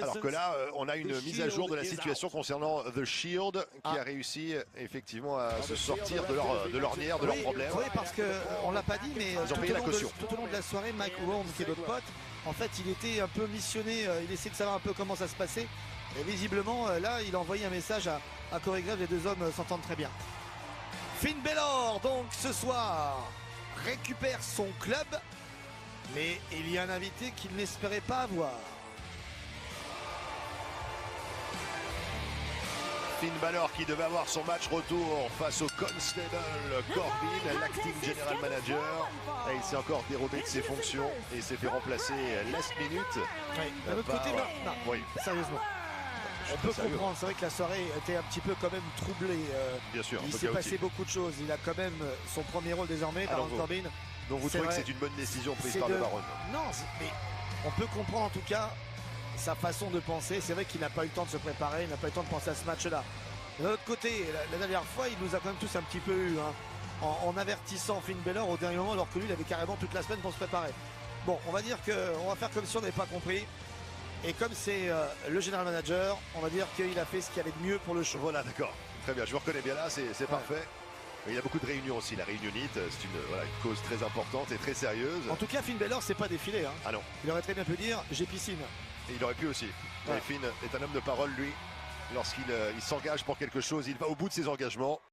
Alors que là, on a une mise à jour de la situation concernant The Shield qui a réussi effectivement à se sortir de l'ornière, de leurs problèmes. Oui, parce qu'on l'a pas dit, mais Ils ont payé la caution. tout au long de la soirée, Mike Rowan, qui est notre pote, en fait, il était un peu missionné, il essayait de savoir un peu comment ça se passait. Et visiblement, là, il a envoyé un message à Corey Graves, les deux hommes s'entendent très bien. Finn Balor, donc, ce soir, récupère son club, mais il y a un invité qu'il n'espérait pas avoir. Finn Balor qui devait avoir son match retour face au Constable Corbin, l'acting general manager. Et il s'est encore dérobé de ses fonctions et s'est fait remplacer last minute. Oui, d'un autre côté, non, oui. Sérieusement. On peut comprendre, c'est vrai que la soirée était un petit peu quand même troublée. Bien sûr, il s'est passé beaucoup de choses. Il a quand même son premier rôle désormais, Baron Corbin. Donc vous trouvez que c'est une bonne décision prise par le Baron? Non, mais on peut comprendre en tout cas sa façon de penser. C'est vrai qu'il n'a pas eu le temps de se préparer, il n'a pas eu le temps de penser à ce match-là. D'un autre côté, la dernière fois, il nous a quand même tous un petit peu eu, hein, en avertissant Finn Balor au dernier moment, alors que lui, il avait carrément toute la semaine pour se préparer. Bon, on va dire qu'on va faire comme si on n'avait pas compris. Et comme c'est le général manager, on va dire qu'il a fait ce qu'il y avait de mieux pour le show. Voilà, d'accord. Très bien, je vous reconnais bien là, c'est parfait. Il y a beaucoup de réunions aussi, la réunionite, c'est une cause très importante et très sérieuse. En tout cas, Finn Balor, c'est pas défilé. Hein. Ah non. Il aurait très bien pu dire, j'ai piscine. Et il aurait pu aussi. Ouais. Finn est un homme de parole, lui. Lorsqu'il s'engage pour quelque chose, il va au bout de ses engagements.